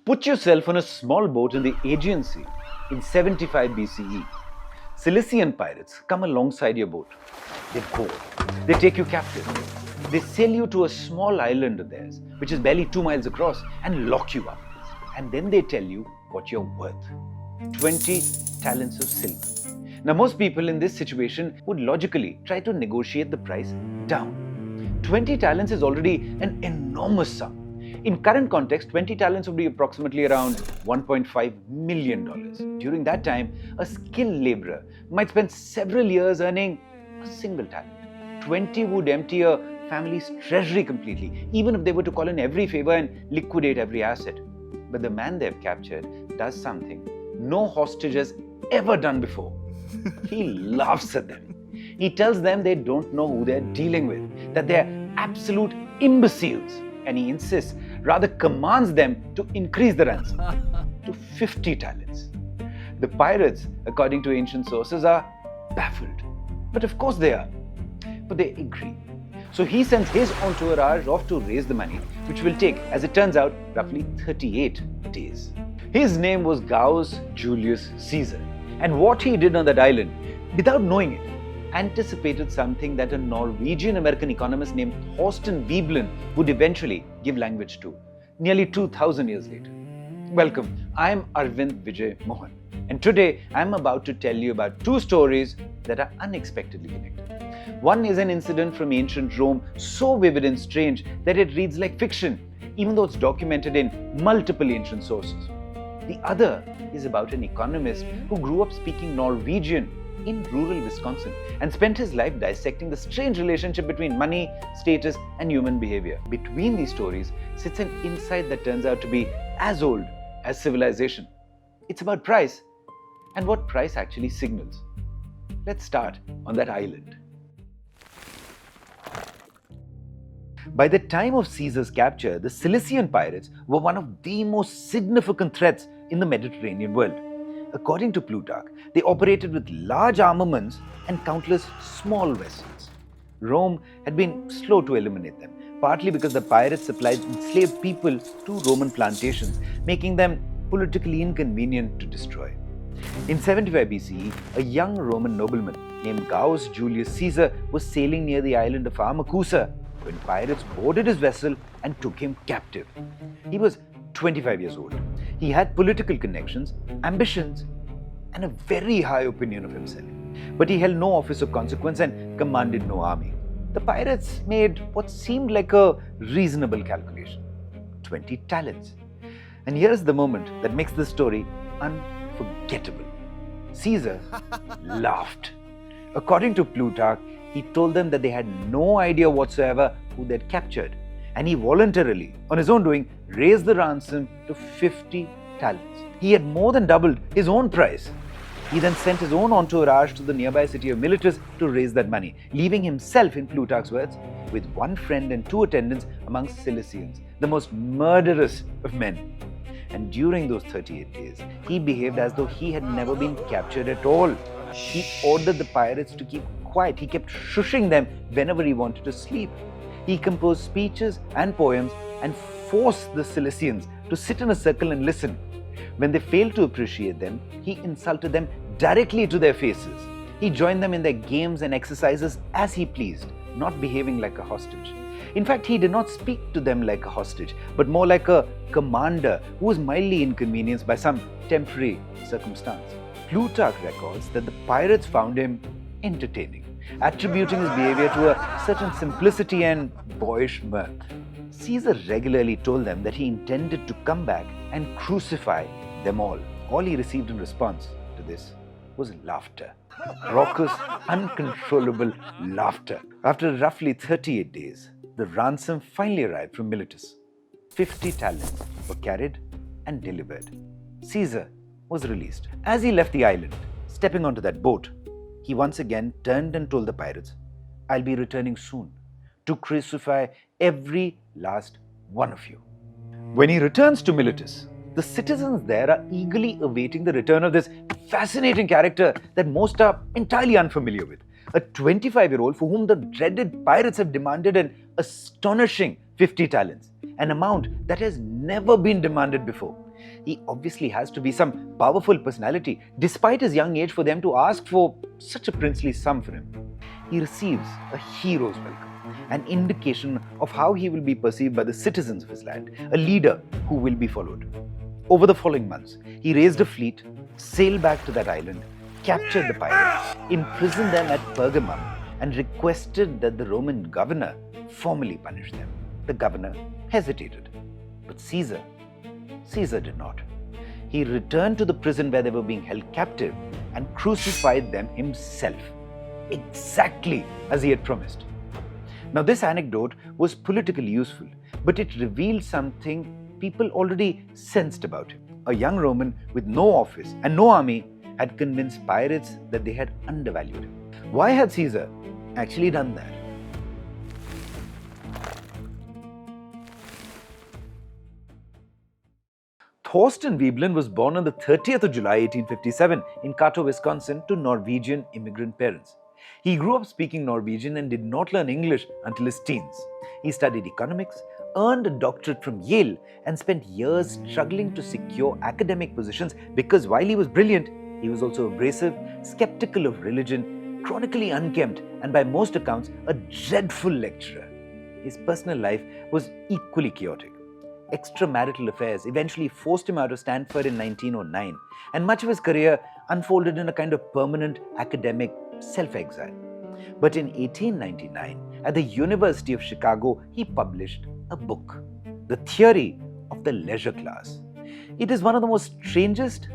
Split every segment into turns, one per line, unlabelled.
Put yourself on a small boat in the Aegean Sea in 75 BCE. Cilician pirates come alongside your boat. They board. They take you captive. They sail you to a small island of theirs, which is barely 2 miles across, and lock you up. And then they tell you what you're worth. 20 talents of silver. Now, most people in this situation would logically try to negotiate the price down. 20 talents is already an enormous sum. In current context, 20 talents would be approximately around $1.5 million. During that time, a skilled laborer might spend several years earning a single talent. 20 would empty a family's treasury completely, even if they were to call in every favor and liquidate every asset. But the man they've captured does something no hostage has ever done before. He laughs at them. He tells them they don't know who they're dealing with, that they're absolute imbeciles. And he insists, rather commands them to increase the ransom to 50 talents. The pirates, according to ancient sources, are baffled. But of course they are. But they agree. So he sends his entourage off to raise the money, which will take, as it turns out, roughly 38 days. His name was Gaius Julius Caesar. And what he did on that island, without knowing it, anticipated something that a Norwegian-American economist named Thorstein Veblen would eventually give language to, nearly 2,000 years later. Welcome, I'm Arvind, Vijay, Mohan. And today, I'm about to tell you about two stories that are unexpectedly connected. One is an incident from ancient Rome so vivid and strange that it reads like fiction, even though it's documented in multiple ancient sources. The other is about an economist who grew up speaking Norwegian in rural Wisconsin and spent his life dissecting the strange relationship between money, status, and human behavior. Between these stories sits an insight that turns out to be as old as civilization. It's about price and what price actually signals. Let's start on that island. By the time of Caesar's capture, the Cilician pirates were one of the most significant threats in the Mediterranean world. According to Plutarch, they operated with large armaments and countless small vessels. Rome had been slow to eliminate them, partly because the pirates supplied enslaved people to Roman plantations, making them politically inconvenient to destroy. In 75 BCE, a young Roman nobleman named Gaius Julius Caesar was sailing near the island of Amacusa when pirates boarded his vessel and took him captive. He was 25 years old. He had political connections, ambitions, and a very high opinion of himself. But he held no office of consequence and commanded no army. The pirates made what seemed like a reasonable calculation: 20 talents. And here's the moment that makes this story unforgettable. Caesar laughed. According to Plutarch, he told them that they had no idea whatsoever who they'd captured. And he voluntarily, on his own doing, raised the ransom to 50 talents. He had more than doubled his own price. He then sent his own entourage to the nearby city of Miletus to raise that money, leaving himself, in Plutarch's words, with one friend and 2 attendants amongst Cilicians, the most murderous of men. And during those 38 days, he behaved as though he had never been captured at all. He ordered the pirates to keep quiet. He kept shushing them whenever he wanted to sleep. He composed speeches and poems and forced the Cilicians to sit in a circle and listen. When they failed to appreciate them, he insulted them directly to their faces. He joined them in their games and exercises as he pleased, not behaving like a hostage. In fact, he did not speak to them like a hostage, but more like a commander who was mildly inconvenienced by some temporary circumstance. Plutarch records that the pirates found him entertaining, attributing his behavior to a certain simplicity and boyish mirth. Caesar regularly told them that he intended to come back and crucify them all. All he received in response to this was laughter. Raucous, uncontrollable laughter. After roughly 38 days, the ransom finally arrived from Miletus. 50 talents were carried and delivered. Caesar was released. As he left the island, stepping onto that boat, he once again turned and told the pirates, "I'll be returning soon to crucify every last one of you." When he returns to Miletus, the citizens there are eagerly awaiting the return of this fascinating character that most are entirely unfamiliar with. A 25-year-old for whom the dreaded pirates have demanded an astonishing 50 talents. an amount that has never been demanded before. He obviously has to be some powerful personality, despite his young age, for them to ask for such a princely sum for him. He receives a hero's welcome, an indication of how he will be perceived by the citizens of his land, a leader who will be followed. Over the following months, he raised a fleet, sailed back to that island, captured the pirates, imprisoned them at Pergamum, and requested that the Roman governor formally punish them. The governor hesitated, but Caesar did not. He returned to the prison where they were being held captive and crucified them himself, exactly as he had promised. Now, this anecdote was politically useful, but it revealed something people already sensed about him. A young Roman with no office and no army had convinced pirates that they had undervalued him. Why had Caesar actually done that? Thorstein Veblen was born on the 30th of July 1857 in Cato, Wisconsin, to Norwegian immigrant parents. He grew up speaking Norwegian and did not learn English until his teens. He studied economics, earned a doctorate from Yale, and spent years struggling to secure academic positions because while he was brilliant, he was also abrasive, skeptical of religion, chronically unkempt, and by most accounts, a dreadful lecturer. His personal life was equally chaotic. Extramarital affairs eventually forced him out of Stanford in 1909, and much of his career unfolded in a kind of permanent academic self-exile. But in 1899, at the University of Chicago, he published a book, The Theory of the Leisure Class. It is one of the most strangest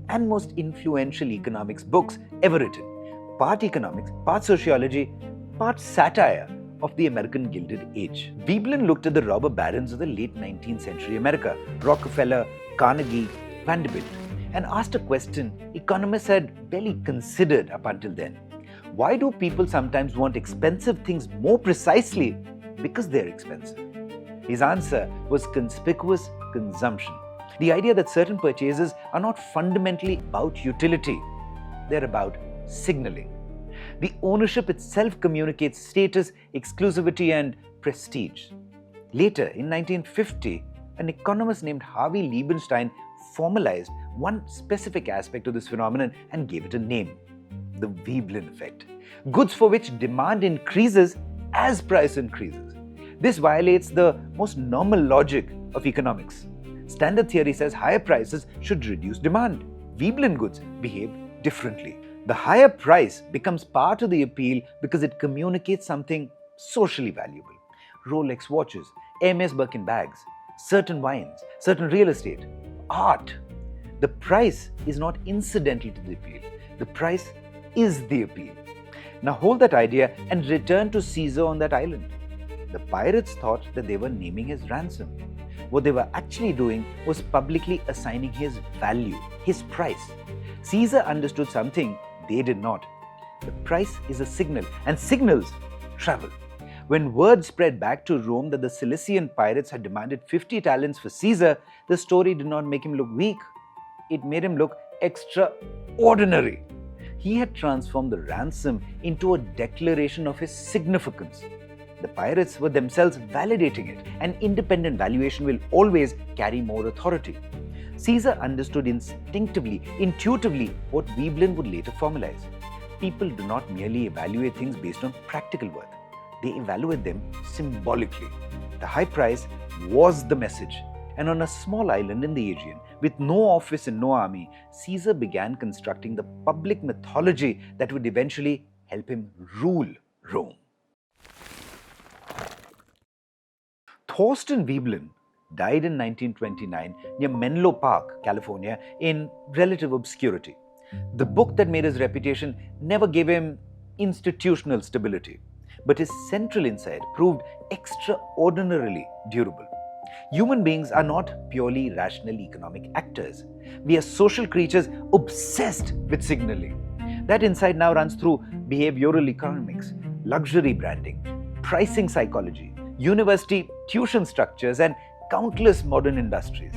and most influential economics books ever written. Part economics, part sociology, part satire of the American Gilded Age. Veblen looked at the robber barons of the late 19th century America, Rockefeller, Carnegie, Vanderbilt, and asked a question economists had barely considered up until then. Why do people sometimes want expensive things more precisely? Because they're expensive. His answer was conspicuous consumption. The idea that certain purchases are not fundamentally about utility, they're about signaling. The ownership itself communicates status, exclusivity, and prestige. Later, in 1950, an economist named Harvey Liebenstein formalized one specific aspect of this phenomenon and gave it a name: the Veblen Effect. Goods for which demand increases as price increases. This violates the most normal logic of economics. Standard theory says higher prices should reduce demand. Veblen goods behave differently. The higher price becomes part of the appeal because it communicates something socially valuable. Rolex watches, Hermès Birkin bags, certain wines, certain real estate, art. The price is not incidental to the appeal. The price is the appeal. Now hold that idea and return to Caesar on that island. The pirates thought that they were naming his ransom. What they were actually doing was publicly assigning his value, his price. Caesar understood something they did not. The price is a signal, and signals travel. When word spread back to Rome that the Cilician pirates had demanded 50 talents for Caesar, the story did not make him look weak. It made him look extraordinary. He had transformed the ransom into a declaration of his significance. The pirates were themselves validating it. An independent valuation will always carry more authority. Caesar understood instinctively, intuitively, what Veblen would later formalize. People do not merely evaluate things based on practical worth. They evaluate them symbolically. The high price was the message. And on a small island in the Aegean, with no office and no army, Caesar began constructing the public mythology that would eventually help him rule Rome. Thorstein Veblen died in 1929 near Menlo Park, California, in relative obscurity. The book that made his reputation never gave him institutional stability, but his central insight proved extraordinarily durable. Human beings are not purely rational economic actors. We are social creatures obsessed with signaling. That insight now runs through behavioral economics, luxury branding, pricing psychology, university tuition structures, and countless modern industries.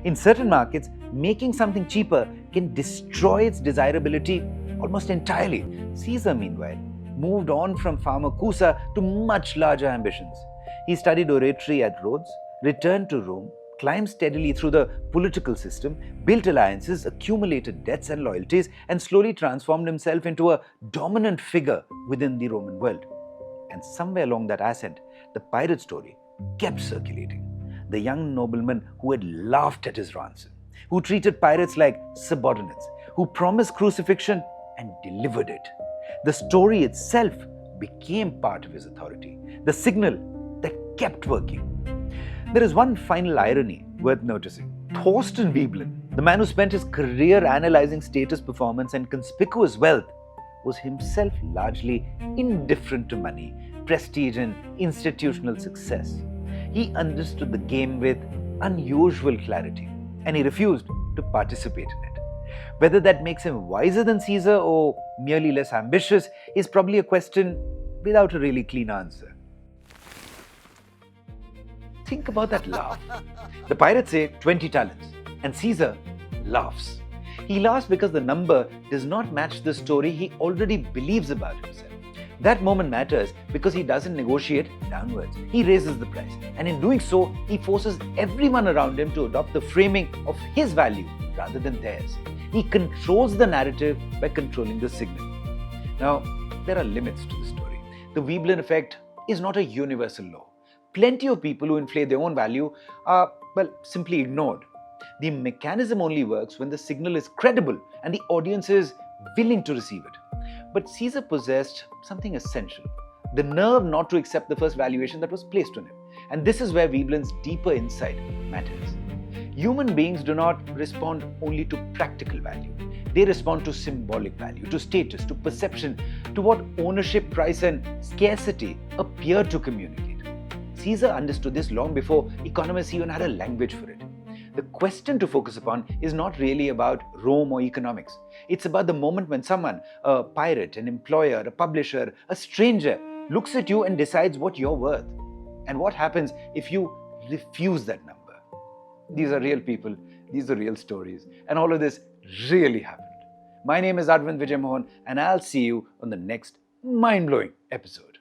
In certain markets, making something cheaper can destroy its desirability almost entirely. Caesar, meanwhile, moved on from Pharmacusa to much larger ambitions. He studied oratory at Rhodes, returned to Rome, climbed steadily through the political system, built alliances, accumulated debts and loyalties, and slowly transformed himself into a dominant figure within the Roman world. And somewhere along that ascent, the pirate story kept circulating. The young nobleman who had laughed at his ransom, who treated pirates like subordinates, who promised crucifixion and delivered it. The story itself became part of his authority, the signal that kept working. There is one final irony worth noticing. Thorstein Veblen, the man who spent his career analyzing status, performance, and conspicuous wealth, was himself largely indifferent to money, prestige, and institutional success. He understood the game with unusual clarity, and he refused to participate in it. Whether that makes him wiser than Caesar or merely less ambitious is probably a question without a really clean answer. Think about that laugh. The pirates say 20 talents, and Caesar laughs. He laughs because the number does not match the story he already believes about himself. That moment matters because he doesn't negotiate downwards. He raises the price, and in doing so, he forces everyone around him to adopt the framing of his value rather than theirs. He controls the narrative by controlling the signal. Now, there are limits to the story. The Veblen Effect is not a universal law. Plenty of people who inflate their own value are, simply ignored. The mechanism only works when the signal is credible and the audience is willing to receive it. But Caesar possessed something essential, the nerve not to accept the first valuation that was placed on him. And this is where Veblen's deeper insight matters. Human beings do not respond only to practical value. They respond to symbolic value, to status, to perception, to what ownership, price, and scarcity appear to communicate. Caesar understood this long before economists even had a language for it. The question to focus upon is not really about Rome or economics. It's about the moment when someone, a pirate, an employer, a publisher, a stranger, looks at you and decides what you're worth. And what happens if you refuse that number? These are real people, these are real stories, and all of this really happened. My name is Arvind Vijay Mohan, and I'll see you on the next mind-blowing episode.